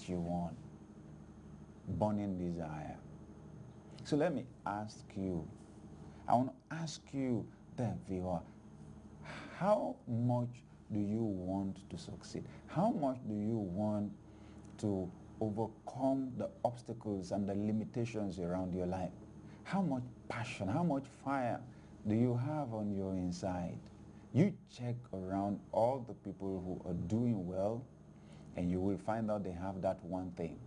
that you want. Burning desire. So let me ask you, I want to ask you, the viewer, how much do you want to succeed? How much do you want to overcome the obstacles and the limitations around your life? How much passion, how much fire do you have on your inside? You check around all the people who are doing well, and you will find out they have that one thing.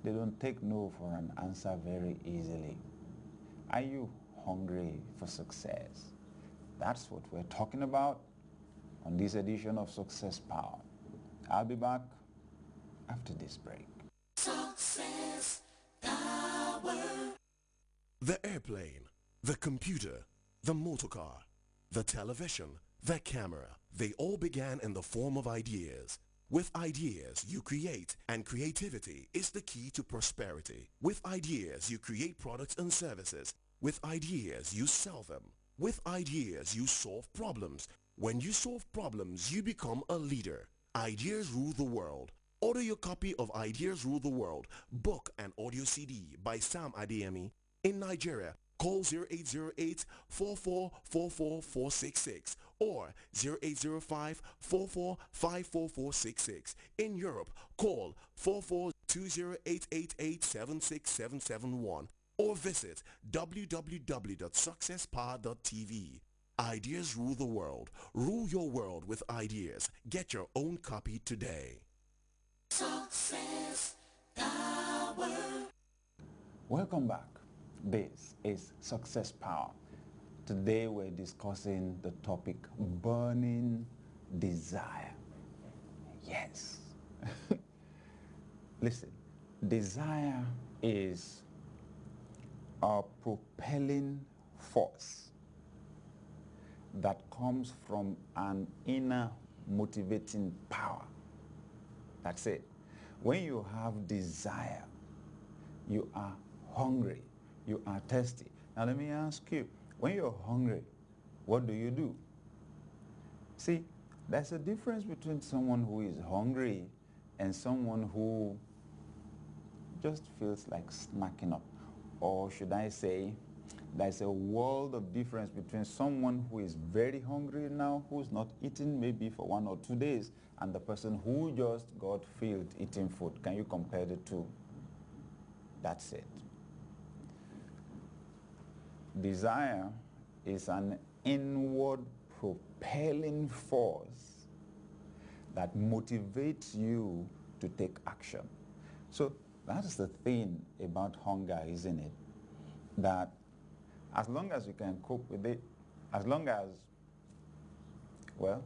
They don't take no for an answer very easily. Are you hungry for success? That's what we're talking about on this edition of Success Power. I'll be back after this break. Success Power. The airplane, the computer, the motorcar, the television, the camera, they all began in the form of ideas. With ideas, you create, and creativity is the key to prosperity. With ideas, you create products and services. With ideas, you sell them. With ideas, you solve problems. When you solve problems, you become a leader. Ideas rule the world. Order your copy of Ideas Rule the World, book and audio CD by Sam Adeyemi. In Nigeria, call 0808-4444-466 or 0805-44-54466. In Europe, call 442088876771 or visit www.successpower.tv. Ideas rule the world. Rule your world with ideas. Get your own copy today. Success Power. Welcome back. This is Success Power. Today we're discussing the topic burning desire. Yes. Listen, desire is a propelling force that comes from an inner motivating power. That's it. When you have desire, you are hungry, you are thirsty. Now let me ask you, when you're hungry, what do? See, there's a difference between someone who is hungry and someone who just feels like snacking up. Or should I say, there's a world of difference between someone who is very hungry now, who's not eating maybe for 1 or 2 days, and the person who just got filled eating food. Can you compare the two? That's it. Desire is an inward propelling force that motivates you to take action. So that's the thing about hunger, isn't it? That as long as you can cope with it, as long as, well,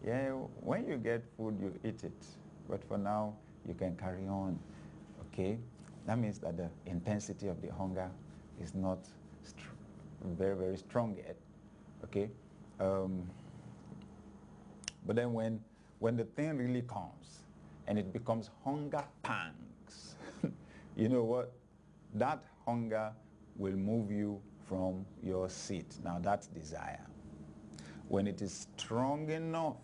yeah, when you get food, you eat it. But for now, you can carry on, okay? That means that the intensity of the hunger is not very, very strong yet, okay? But then when the thing really comes and it becomes hunger pangs, you know what? That hunger will move you from your seat. Now that's desire. When it is strong enough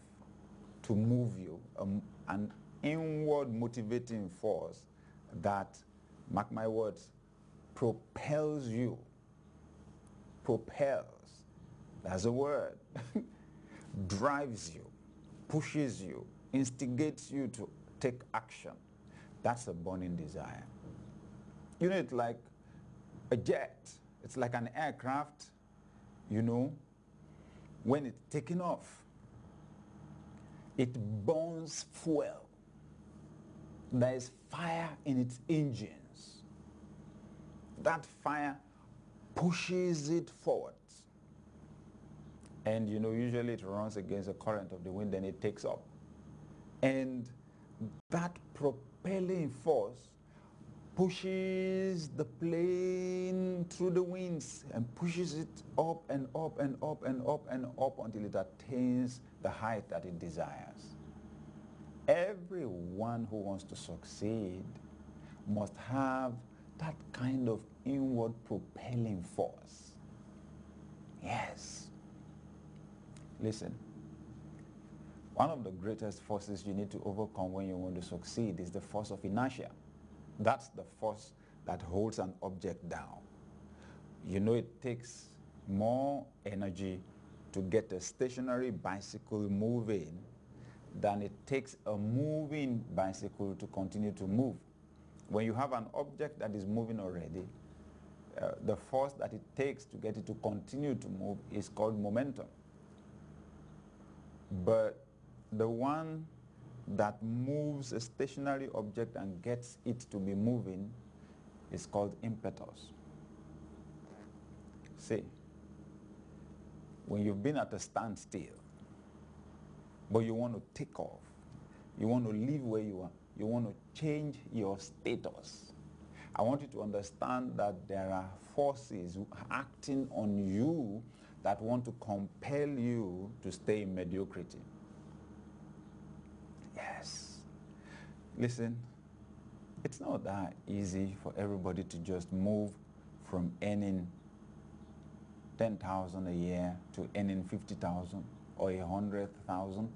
to move you, an inward motivating force that, mark my words, propels you, that's a word, drives you, pushes you, instigates you to take action. That's a burning desire. You know, it's like a jet. It's like an aircraft, you know, when it's taking off, it burns fuel. There is fire in its engines. That fire pushes it forward. And, you know, usually it runs against the current of the wind and it takes off. And that propelling force pushes the plane through the winds and pushes it up and up and up and up and up until it attains the height that it desires. Everyone who wants to succeed must have that kind of inward propelling force. Yes. Listen, One of the greatest forces you need to overcome when you want to succeed is the force of inertia. That's the force that holds an object down. You know, it takes more energy to get a stationary bicycle moving than it takes a moving bicycle to continue to move. When you have an object that is moving already, the force that it takes to get it to continue to move is called momentum. But the one that moves a stationary object and gets it to be moving is called impetus. See, when you've been at a standstill, but you want to take off, you want to live where you are, you want to change your status, I want you to understand that there are forces acting on you that want to compel you to stay in mediocrity. Yes. Listen, it's not that easy for everybody to just move from earning 10,000 a year to earning 50,000 or 100,000.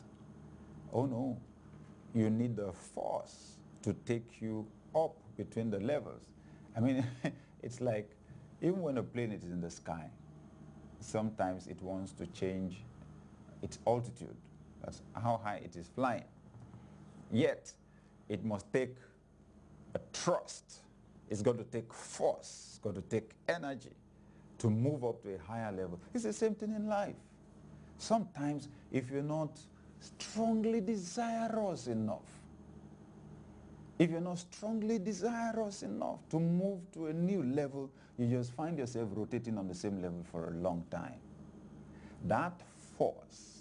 Oh no, you need the force to take you up between the levels. I mean, it's like even when a plane is in the sky, sometimes it wants to change its altitude. That's how high it is flying. Yet, it must take a thrust. It's got to take force. It's got to take energy to move up to a higher level. It's the same thing in life. Sometimes, if you're not strongly desirous enough, if you're not strongly desirous enough to move to a new level, you just find yourself rotating on the same level for a long time. That force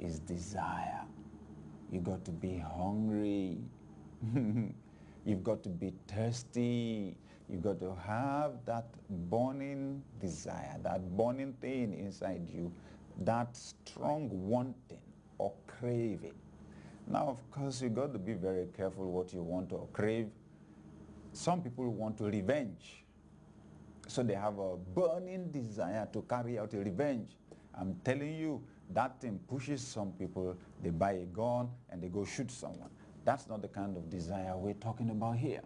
is desire. You got to be hungry. You've got to be thirsty. You've got to have that burning desire, that burning thing inside you, that strong wanting or craving. Now, of course, you've got to be very careful what you want or crave. Some people want to revenge. So they have a burning desire to carry out a revenge. I'm telling you, that thing pushes some people. They buy a gun and they go shoot someone. That's not the kind of desire we're talking about here.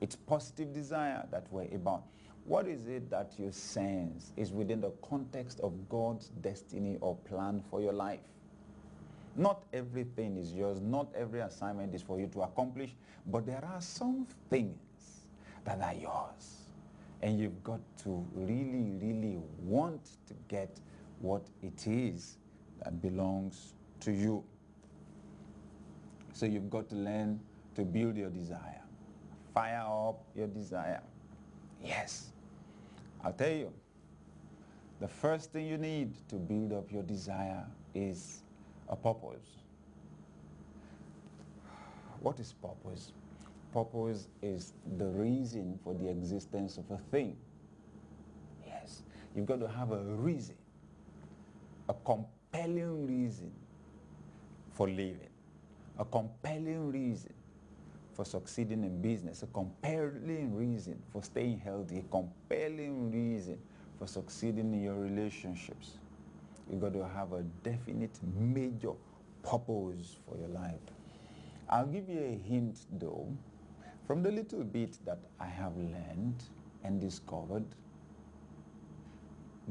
It's positive desire that we're about. What is it that you sense is within the context of God's destiny or plan for your life? Not everything is yours. Not every assignment is for you to accomplish. But there are some things that are yours. And you've got to really, really want to get what it is that belongs to you. So you've got to learn to build your desire. Fire up your desire. Yes. I'll tell you, the first thing you need to build up your desire is a purpose. What is purpose? Purpose is the reason for the existence of a thing. Yes. You've got to have a reason, a compelling reason for living, a compelling reason for succeeding in business, a compelling reason for staying healthy, a compelling reason for succeeding in your relationships. You've got to have a definite major purpose for your life. I'll give you a hint though, from the little bit that I have learned and discovered.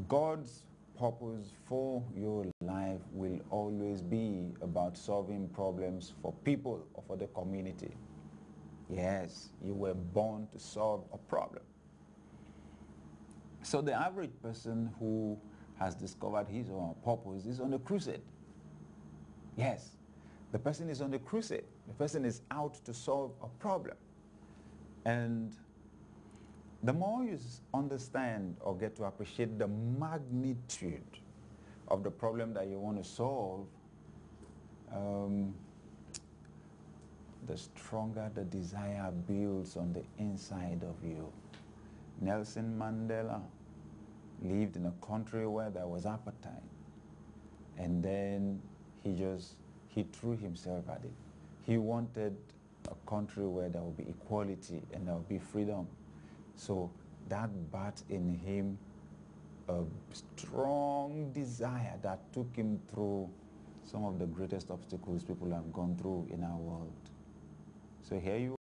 God's purpose for your life will always be about solving problems for people or for the community. Yes, you were born to solve a problem. So the average person who has discovered his or her purpose is on a crusade. Yes, the person is on a crusade. The person is out to solve a problem. And the more you understand or get to appreciate the magnitude of the problem that you want to solve, the stronger the desire builds on the inside of you. Nelson Mandela lived in a country where there was apartheid. And then he threw himself at it. He wanted a country where there would be equality and there would be freedom. So that birthed in him a strong desire that took him through some of the greatest obstacles people have gone through in our world. So here you